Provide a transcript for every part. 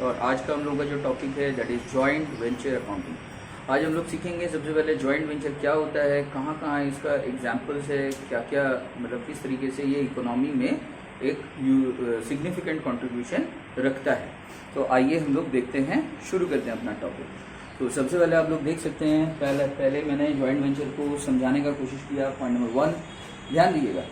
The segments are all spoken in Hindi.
और आज का हम लोग का जो टॉपिक है that is joint venture accounting. आज हम लोग सीखेंगे सबसे पहले जॉइंट वेंचर क्या होता है, कहाँ कहाँ इसका एग्जाम्पल्स है, क्या क्या मतलब किस तरीके से ये इकोनॉमी में एक सिग्निफिकेंट कंट्रीब्यूशन रखता है। तो आइए हम लोग देखते हैं, शुरू करते हैं अपना टॉपिक। तो सबसे पहले आप लोग देख सकते हैं, पहले मैंने जॉइंट वेंचर को समझाने का कोशिश किया। पॉइंट नंबर 1 ध्यान दीजिएगा,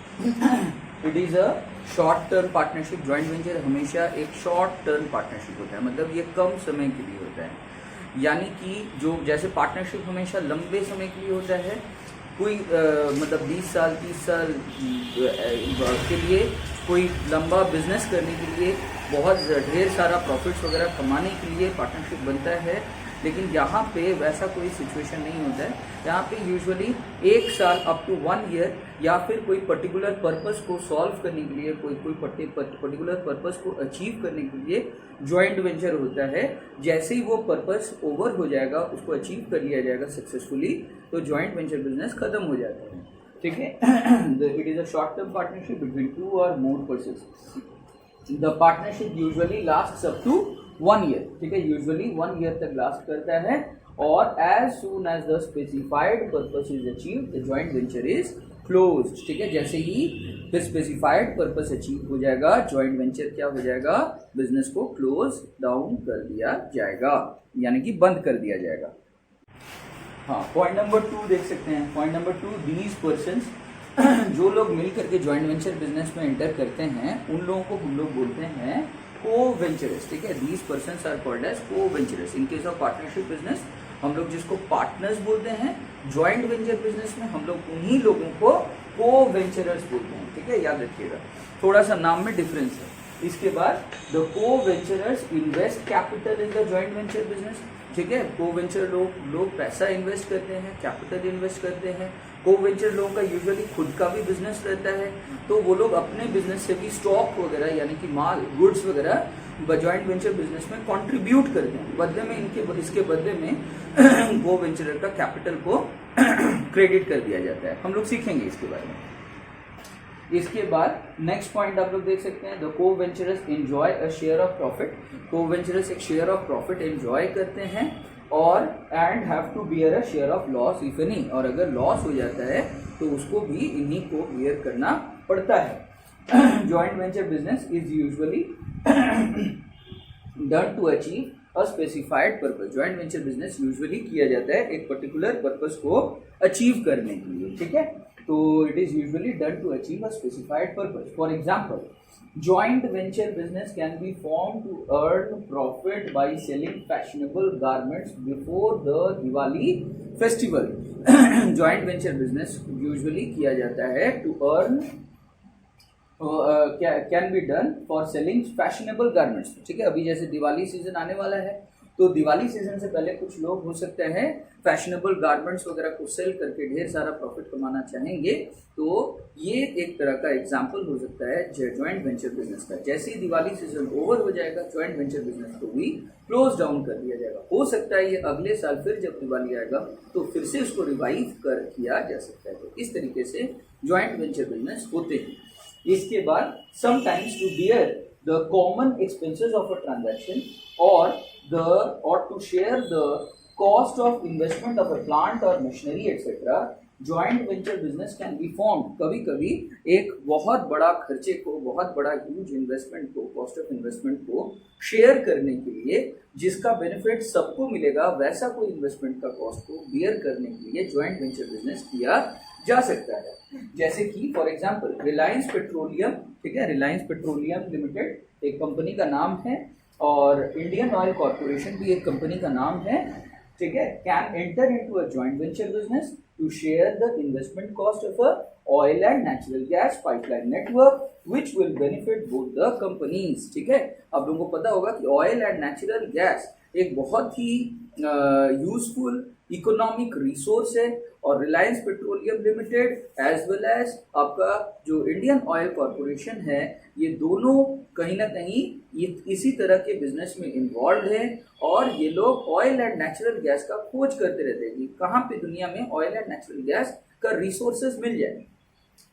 it is a short term partnership. Joint venture हमेशा एक शॉर्ट टर्म पार्टनरशिप होता है, मतलब ये कम समय के लिए होता है। यानी कि जो जैसे पार्टनरशिप हमेशा लंबे समय के लिए होता है, कोई मतलब 20 साल 30 साल के लिए, कोई लंबा बिजनेस करने के लिए, बहुत ढेर सारा प्रॉफिट्स वगैरह कमाने के लिए पार्टनरशिप बनता है। लेकिन यहाँ पे वैसा कोई सिचुएशन नहीं होता है। यहाँ पे यूजुअली 1 साल अप टू 1 ईयर या फिर कोई पर्टिकुलर पर्पस को सॉल्व करने के लिए, कोई पर्टिकुलर पर्पस को अचीव करने के लिए जॉइंट वेंचर होता है। जैसे ही वो पर्पस ओवर हो जाएगा, उसको अचीव कर लिया जाएगा सक्सेसफुली, तो जॉइंट वेंचर बिजनेस खत्म हो जाता है। ठीक है, it is a short term partnership between 2 और more persons. The partnership usually last up to 1 year. ठीक है, यूजुअली 1 ईयर तक लास्ट करता है। और as soon as the specified purpose is achieved, the joint venture is closed. ठीक है, जैसे ही स्पेसिफाइड पर्पस अचीव हो जाएगा, जॉइंट वेंचर क्या हो जाएगा, बिजनेस को क्लोज डाउन कर दिया जाएगा, यानी कि बंद कर दिया जाएगा। हाँ, पॉइंट नंबर 2 देख सकते हैं। पॉइंट नंबर 2, दीज पर्सन्स, जो लोग मिल करके जॉइंट वेंचर बिजनेस में एंटर करते हैं, उन लोगों को हम लोग बोलते हैं को-वेंचरर्स। ठीक है, these persons are called as coventurers. In case of partnership business हम लोग जिसको पार्टनर्स बोलते हैं, जॉइंट वेंचर बिजनेस में हम लोग उन्हीं लोगों को को-वेंचरर्स बोलते हैं। ठीक है, याद रखिएगा, थोड़ा सा नाम में डिफरेंस है। इसके बाद the coventurers invest capital in the joint venture business. ठीक है, को-वेंचर लोग पैसा इन्वेस्ट करते हैं, कैपिटल इन्वेस्ट करते हैं। को-वेंचर लोगों का यूजुअली खुद का भी बिजनेस रहता है, तो वो लोग अपने बिजनेस से भी स्टॉक वगैरह यानी कि माल गुड्स वगैरह जॉइंट वेंचर बिजनेस में कंट्रीब्यूट करते हैं। बदले में इसके बदले में को-वेंचर का कैपिटल को क्रेडिट कर दिया जाता है। हम लोग सीखेंगे इसके बारे में। इसके बाद नेक्स्ट पॉइंट आप लोग देख सकते हैं, the coventurers enjoy a share of profit. Coventurers एक शेयर ऑफ प्रॉफिट एंजॉय करते हैं और and have to bear a share of loss if any. और अगर लॉस हो जाता है तो उसको भी इन्हीं को बियर करना पड़ता है। Joint venture business is usually done to achieve a specified purpose. Joint venture business usually किया जाता है एक पर्टिकुलर पर्पस को अचीव करने के लिए। ठीक है, तो it is usually done to achieve a specified purpose. For example, joint venture business can be formed to earn profit by selling fashionable garments before the Diwali festival. joint venture business usually किया जाता है to earn can be done for selling fashionable garments. ठीक है, अभी जैसे दिवाली सीजन आने वाला है, तो दिवाली सीजन से पहले कुछ लोग हो सकते हैं फैशनेबल गारमेंट्स वगैरह को सेल करके ढेर सारा प्रॉफिट कमाना चाहेंगे। तो ये एक तरह का एग्जांपल हो सकता है जॉइंट वेंचर बिजनेस का। जैसे ही दिवाली सीजन ओवर हो जाएगा, जॉइंट वेंचर बिजनेस को भी क्लोज डाउन कर दिया जाएगा। हो सकता है ये अगले साल फिर जब दिवाली आएगा तो फिर से उसको रिवाइव कर किया जा सकता है। तो इस तरीके से जॉइंट वेंचर बिजनेस होते हैं। इसके बाद sometimes to bear the common expenses of a transaction or to share the cost of investment of a plant or machinery etc. joint venture business can be formed. कभी कभी एक बहुत बड़ा खर्चे को, बहुत बड़ा ह्यूज इन्वेस्टमेंट को, कॉस्ट ऑफ इन्वेस्टमेंट को शेयर करने के लिए, जिसका बेनिफिट सबको मिलेगा, वैसा कोई इन्वेस्टमेंट का कॉस्ट को बियर करने के लिए जॉइंट वेंचर बिजनेस किया जा सकता है। जैसे कि फॉर एग्जांपल रिलायंस पेट्रोलियम। ठीक है, रिलायंस पेट्रोलियम लिमिटेड एक कंपनी का नाम है और इंडियन ऑयल कॉर्पोरेशन भी एक कंपनी का नाम है। ठीक है, can enter into a joint venture business to share the investment cost of a oil and natural gas pipeline network which will benefit both the companies. ठीक है, आप लोगों को पता होगा कि ऑयल एंड नेचुरल गैस एक बहुत ही यूजफुल इकोनॉमिक रिसोर्स है, और Reliance Petroleum Limited as well as आपका जो इंडियन ऑयल कॉर्पोरेशन है, ये दोनों कहीं ना कहीं इसी तरह के बिजनेस में इन्वॉल्व है। और ये लोग ऑयल एंड नेचुरल गैस का खोज करते रहते हैं कि कहाँ पे दुनिया में ऑयल एंड नेचुरल गैस का रिसोर्सेज मिल जाए।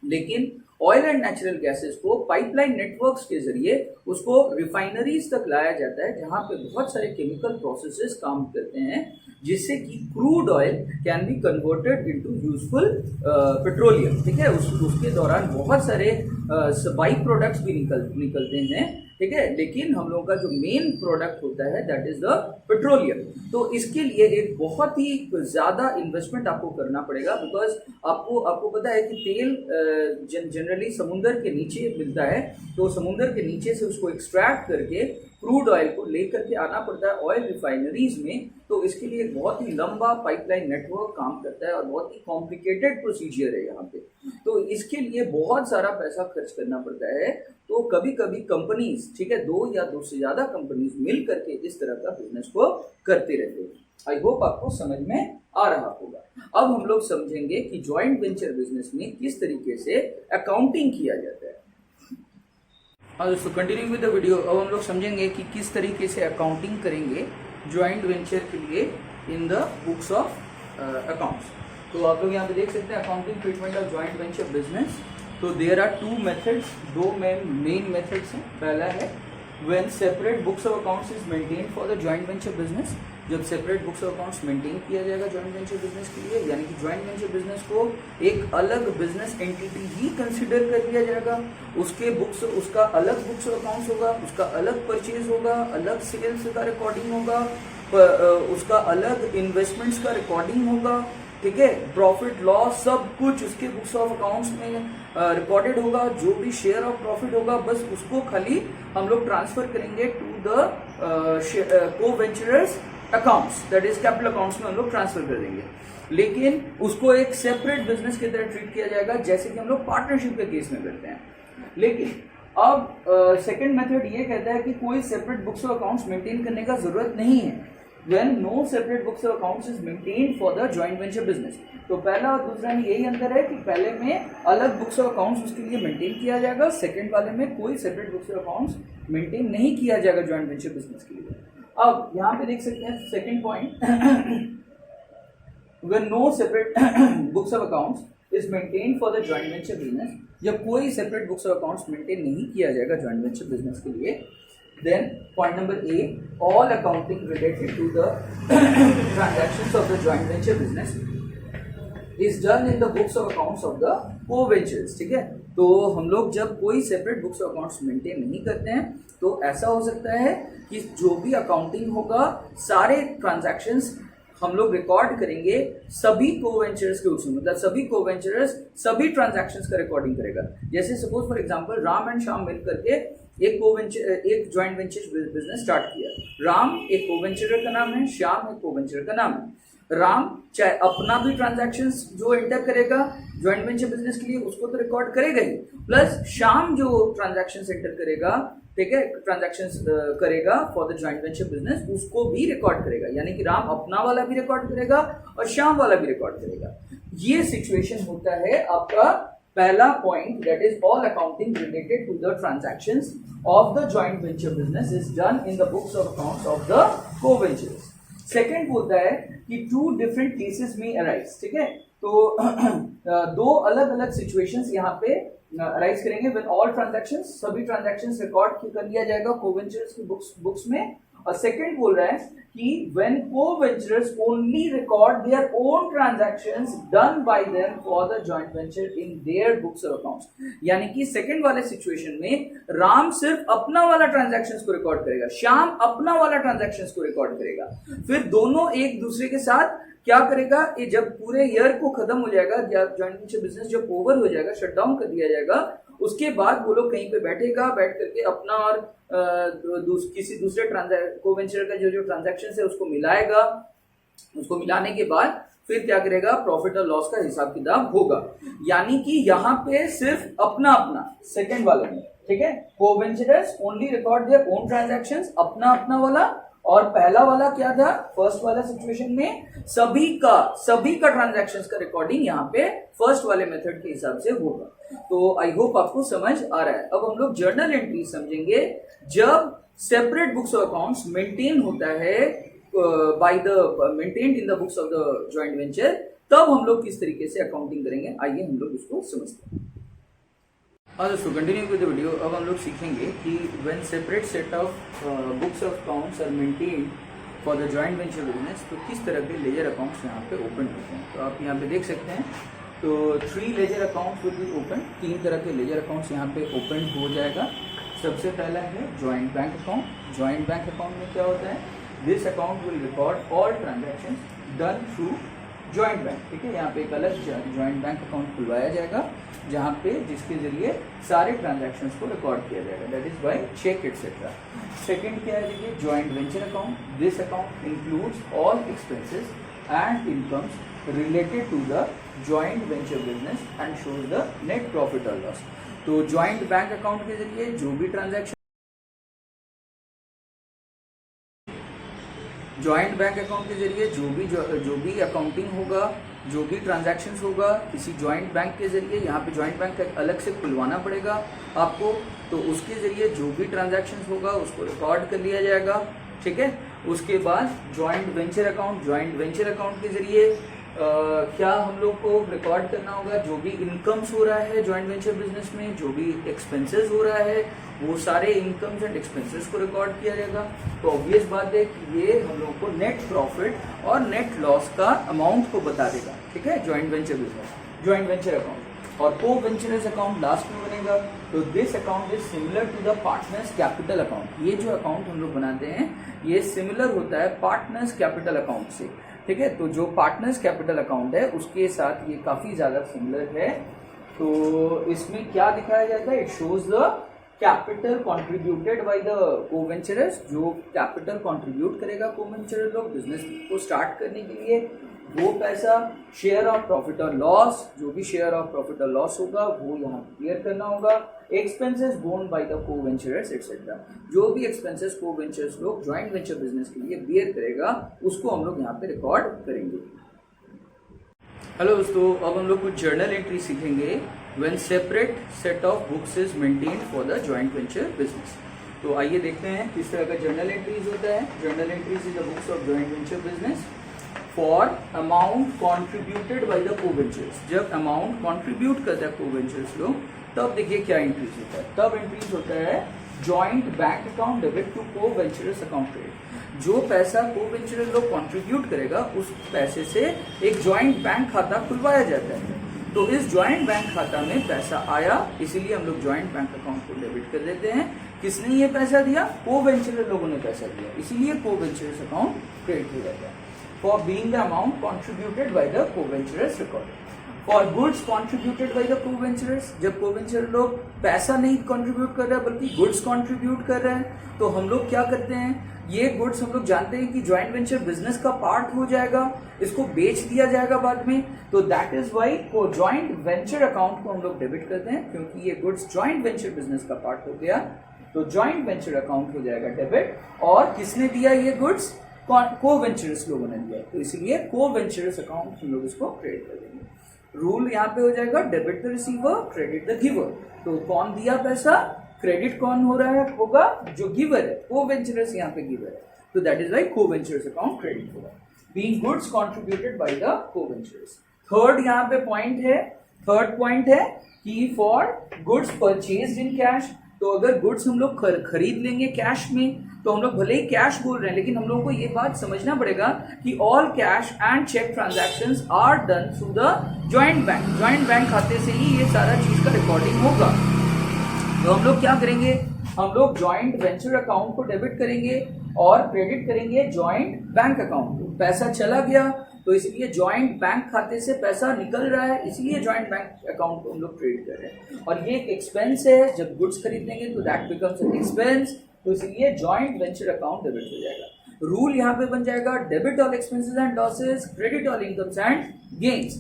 लेकिन ऑयल एंड नेचुरल गैसेस को पाइपलाइन नेटवर्क्स के जरिए उसको रिफाइनरीज तक लाया जाता है, जहां पे बहुत सारे केमिकल प्रोसेसेस काम करते हैं, जिससे कि crude oil can be converted into useful petroleum. ठीक है, उसके दौरान बहुत सारे बाई प्रोडक्ट्स भी निकलते हैं। ठीक है, लेकिन हम लोगों का जो मेन प्रोडक्ट होता है दैट इज द पेट्रोलियम। तो इसके लिए एक बहुत ही ज्यादा इन्वेस्टमेंट आपको करना पड़ेगा, बिकॉज आपको पता है कि तेल जनरली समुंदर के नीचे मिलता है, तो समुंदर के नीचे से उसको एक्सट्रैक्ट करके क्रूड ऑयल को लेकर के आना पड़ता है ऑयल रिफाइनरीज में। तो इसके लिए एक बहुत ही लंबा पाइपलाइन नेटवर्क काम करता है और बहुत ही कॉम्प्लिकेटेड प्रोसीजर है यहाँ पे। तो इसके लिए बहुत सारा पैसा खर्च करना पड़ता है। तो कभी कभी कंपनीज, ठीक है, 2 या 2 से ज्यादा कंपनीज मिल करके इस तरह का बिजनेस को करते रहते हैं। आई होप आपको समझ में आ रहा होगा। अब हम लोग समझेंगे कि जॉइंट वेंचर बिजनेस में किस तरीके से अकाउंटिंग किया जाता है। हाँ दोस्तों, कंटिन्यू विद द वीडियो। अब हम लोग समझेंगे कि किस तरीके से अकाउंटिंग करेंगे जॉइंट वेंचर के लिए in the books of accounts. तो आप लोग यहाँ पे देख सकते हैं accounting treatment of joint venture business. तो there are 2 methods, 2 main methods हैं। पहला है when separate books of accounts is maintain for the joint venture business. जब separate books of accounts maintain किया जाएगा जॉइंट वेंचर बिजनेस के लिए, यानी कि जॉइंट वेंचर बिजनेस को एक अलग बिजनेस एंटिटी ही कंसिडर कर लिया जाएगा। उसके बुक्स, उसका अलग बुक्स ऑफ अकाउंट्स होगा, उसका अलग परचेज होगा, अलग सेल्स का रिकॉर्डिंग होगा, उसका अलग इन्वेस्टमेंट्स का रिकॉर्डिंग होगा। ठीक है, प्रॉफिट लॉस सब कुछ उसके बुक्स ऑफ अकाउंट्स में रिकॉर्डेड होगा। जो भी शेयर ऑफ प्रॉफिट होगा बस उसको खाली हम लोग ट्रांसफर करेंगे to the coventurers accounts, that is capital accounts में हम लोग ट्रांसफर कर देंगे। लेकिन उसको एक सेपरेट बिजनेस की तरह ट्रीट किया जाएगा, जैसे कि हम लोग पार्टनरशिप के केस में करते हैं। लेकिन अब सेकंड मेथड ये कहता है कि कोई separate books of accounts maintain करने का जरूरत नहीं है, when no separate books of accounts is maintained for the joint venture business। तो पहला और दूसरा में यही अंतर है कि पहले में अलग बुक्स ऑफ अकाउंट्स उसके लिए मेंटेन किया जाएगा, सेकंड वाले में कोई separate books of accounts maintain नहीं किया जाएगा जॉइंट वेंचर बिजनेस के लिए। अब यहाँ पे देख सकते हैं second point, when no separate books of accounts is maintained for the joint venture business, जब कोई separate books of accounts maintain नहीं किया जाएगा जॉइंट वेंचर बिजनेस के लिए, then point number A, all accounting related to the transactions of the joint venture business is done in the books of accounts of the co-ventures। ठीक है, तो हम लोग जब कोई separate books of accounts maintain नहीं करते हैं तो ऐसा हो सकता है कि जो भी अकाउंटिंग होगा सारे ट्रांजैक्शंस हम लोग रिकॉर्ड करेंगे सभी को-वेंचर्स के उसमें, मतलब सभी को-वेंचर्स सभी ट्रांजैक्शंस का रिकॉर्डिंग करेगा। जैसे suppose for example Ram and Shyam मिल करके एक जॉइंट वेंचर बिजनेस स्टार्ट किया। राम एक को-वेंचरर का नाम है, श्याम एक को-वेंचरर का नाम है। राम चाहे अपना भी ट्रांजैक्शंस जो एंटर करेगा जॉइंट वेंचर बिजनेस के लिए उसको तो रिकॉर्ड करेगा ही, प्लस श्याम जो ट्रांजैक्शंस एंटर करेगा, ठीक है, ट्रांजैक्शंस करेगा for the joint venture business, उसको भी रिकॉर्ड करेगा। यानी कि राम अपना वाला भी रिकॉर्ड करेगा और श्याम वाला भी रिकॉर्ड करेगा। ये सिचुएशन होता है आपका पहला point, that is all accounting related to the transactions of the joint venture business is done in the books of accounts of the coventures. Second बोलता है कि 2 डिफरेंट केसेस में अराइज। ठीक है, तो 2 अलग अलग सिचुएशंस यहाँ पे अराइज करेंगे व्हेन ऑल ट्रांजैक्शंस, सभी ट्रांजैक्शंस रिकॉर्ड कर लिया जाएगा को-वेंचर्स की बुक्स में। और सेकंड बोल रहा है कि when co-venturers only record their own transactions done by them for the joint venture in their books of accounts। यानी कि सेकंड वाले सिचुएशन में राम सिर्फ अपना वाला ट्रांजैक्शंस को रिकॉर्ड करेगा, श्याम अपना वाला ट्रांजैक्शंस को रिकॉर्ड करेगा। फिर दोनों एक दूसरे के साथ क्या करेगा, ये जब पूरे ईयर को खत्म हो जाएगा, जॉइंट वेंचर बिजनेस जब ओवर हो जाएगा, शट डाउन कर दिया जाएगा, उसके बाद वो लोग कहीं पे बैठेगा, बैठ करके अपना और किसी दूसरे को-वेंचर का जो ट्रांजैक्शन है उसको मिलाएगा। उसको मिलाने के बाद फिर क्या करेगा, प्रॉफिट और लॉस का हिसाब किताब होगा। यानी कि यहाँ पे सिर्फ अपना अपना सेकंड वाले में, ठीक है, coventurers only record their own transactions, अपना अपना वाला। और पहला वाला क्या था, फर्स्ट वाला सिचुएशन में सभी का ट्रांजैक्शंस का रिकॉर्डिंग यहाँ पे फर्स्ट वाले मेथड के हिसाब से होगा। तो आई होप आपको समझ आ रहा है। अब हम लोग जर्नल एंट्री समझेंगे। जब separate books of accounts maintain होता है maintained in the books of the joint venture, तब हम लोग किस तरीके से अकाउंटिंग करेंगे, आइए हम लोग इसको समझते हैं। हाँ दोस्तों, कंटिन्यू विद द वीडियो। अब हम लोग सीखेंगे कि when separate set of books of accounts are maintained for the joint venture business, तो किस तरह के लेजर अकाउंट्स यहाँ पे ओपन होते हैं। तो आप यहाँ पे देख सकते हैं, तो 3 ledger accounts will be open. 3 तरह के लेजर अकाउंट्स यहाँ पे ओपन हो जाएगा। सबसे पहला है joint bank account. Joint bank account में क्या होता है, this account will record all transaction done through joint bank. ठीक है, यहाँ पे एक अलग जॉइंट बैंक अकाउंट खुलवाया जाएगा जहाँ पे जिसके जरिए सारे ट्रांजैक्शंस को रिकॉर्ड किया जाएगा, that is by cheque etcetera. Second क्या है, देखिए joint venture account. This account includes all expenses and incomes related to the joint venture business and shows the net profit और लॉस। तो जॉइंट बैंक अकाउंट के जरिए जो भी ट्रांजैक्शन, जॉइंट बैंक अकाउंट के जरिए जो भी अकाउंटिंग होगा, जो भी ट्रांजैक्शंस होगा किसी जॉइंट बैंक के जरिए, यहाँ पे जॉइंट बैंक अलग से खुलवाना पड़ेगा आपको, तो उसके जरिए जो भी ट्रांजैक्शंस होगा उसको रिकॉर्ड कर लिया जाएगा। ठीक है, उसके बाद joint venture account. Joint venture account के जरिए क्या हम लोग को रिकॉर्ड करना होगा, जो भी इनकम्स हो रहा है जॉइंट वेंचर बिजनेस में, जो भी एक्सपेंसेस हो रहा है, वो सारे इनकम्स एंड एक्सपेंसेस को रिकॉर्ड किया जाएगा। तो ऑब्वियस बात है कि ये हम लोग को नेट प्रॉफिट और नेट लॉस का अमाउंट को बता देगा। ठीक है, joint venture business, joint venture account. और को वेंचरर्स अकाउंट लास्ट में बनेगा। तो this account is similar to the partners capital account. ये जो अकाउंट हम लोग बनाते हैं ये सिमिलर होता है पार्टनर्स कैपिटल अकाउंट से। ठीक है, तो जो पार्टनर्स कैपिटल अकाउंट है उसके साथ ये काफी ज्यादा सिमिलर है। तो इसमें क्या दिखाया जाता है, it shows the capital contributed by the coventurers. जो कैपिटल कॉन्ट्रीब्यूट करेगा को-वेंचरर लोग बिजनेस को स्टार्ट करने के लिए, वो पैसा शेयर ऑफ प्रॉफिट और लॉस, जो भी शेयर ऑफ प्रॉफिट और लॉस होगा वो यहाँ क्लियर करना होगा। Expenses borne by the coventurers etcetera. जो भी एक्सपेंसेस को-वेंचरर्स लोग जॉइंट वेंचर बिजनेस के लिए बियर करेगा उसको हम लोग यहाँ पे रिकॉर्ड करेंगे। हेलो दोस्तों, अब हम लोग कुछ जर्नल एंट्री सीखेंगे when separate set of books is maintained for the joint venture business. तो आइए देखते हैं किस तरह का जर्नल एंट्रीज होता है। Journal entries in the books of joint venture business for amount contributed by the coventures. जब अमाउंट कॉन्ट्रीब्यूट करता है को-वेंचर्स लोग, तब देखिए क्या एंट्रीज होता है। तब एंट्रीज होता है joint bank account debit to coventurers account credit. जो पैसा को-वेंचरर लोग कंट्रीब्यूट करेगा उस पैसे से एक जॉइंट बैंक खाता खुलवाया जाता है। तो इस जॉइंट बैंक खाता में पैसा आया, इसीलिए हम लोग जॉइंट बैंक अकाउंट को डेबिट कर देते हैं। किसने ये पैसा दिया, को-वेंचरर लोगों ने पैसा दिया, इसीलिए को-वेंचरर्स अकाउंट क्रेडिट हो जाता है। For being the amount contributed by the coventurers recorded. For goods contributed by the coventurers, जब को-वेंचरर लोग पैसा नहीं कंट्रीब्यूट कर रहे हैं बल्कि गुड्स कंट्रीब्यूट कर रहे हैं, तो हम लोग क्या करते हैं, ये गुड्स हम लोग जानते हैं कि जॉइंट वेंचर बिजनेस का पार्ट हो जाएगा, इसको बेच दिया जाएगा बाद में। तो दैट इज वाई को जॉइंट वेंचर अकाउंट को हम लोग डेबिट करते हैं, क्योंकि ये गुड्स जॉइंट वेंचर बिजनेस का पार्ट हो गया। तो जॉइंट वेंचर अकाउंट हो जाएगा डेबिट। और किसने दिया ये गुड्स, को-वेंचरर्स लोगों ने दिया, तो इसीलिए को-वेंचरर्स अकाउंट हम लोग इसको क्रेडिट कर देंगे। रूल यहाँ पे हो जाएगा debit the receiver, credit the giver. तो कौन दिया पैसा, क्रेडिट कौन हो रहा है, होगा जो गिवर है, को-वेंचरर्स यहाँ पे गिवर है। तो that is why coventurers account credit होगा। Being goods contributed by the coventurers. Third यहाँ पे पॉइंट है, थर्ड पॉइंट है कि for goods purchased in cash. तो अगर गुड्स हम लोग खरीद लेंगे कैश में, तो हम लोग भले ही कैश बोल रहे हैं, लेकिन हम लोग को ये बात समझना पड़ेगा कि all cash and cheque transactions are done through the joint bank. Joint bank खाते से ही ये सारा चीज का रिकॉर्डिंग होगा। तो हम लोग क्या करेंगे, हम लोग जॉइंट वेंचर अकाउंट को डेबिट करेंगे और क्रेडिट करेंगे जॉइंट बैंक अकाउंट को। पैसा चला गया तो इसलिए जॉइंट बैंक खाते से पैसा निकल रहा है, इसलिए जॉइंट बैंक अकाउंट को हम लोग क्रेडिट कर रहे हैं। और ये एक एक्सपेंस है, जब गुड्स खरीदेंगे तो दैट बिकम्स एन एक्सपेंस, तो इसलिए जॉइंट वेंचर अकाउंट डेबिट हो जाएगा। रूल यहाँ पे बन जाएगा debit all expenses and losses, credit all incomes and gains.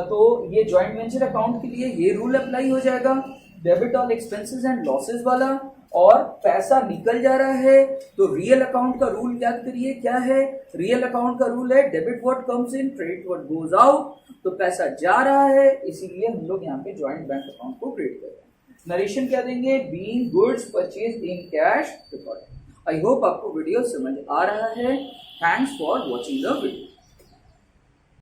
तो ये जॉइंट वेंचर अकाउंट के लिए ये रूल अप्लाई हो जाएगा, debit all expenses and losses वाला। और पैसा निकल जा रहा है तो रियल अकाउंट का रूल याद करिए क्या है, रियल अकाउंट का रूल है debit what comes in, credit what goes out. तो पैसा जा रहा है इसीलिए हम लोग यहाँ पे जॉइंट बैंक अकाउंट को क्रिएट कर रहे हैं। नरेशन क्या देंगे, being goods purchased in cash recorded. I hope आपको वीडियो समझ आ रहा है। Thanks for watching the video.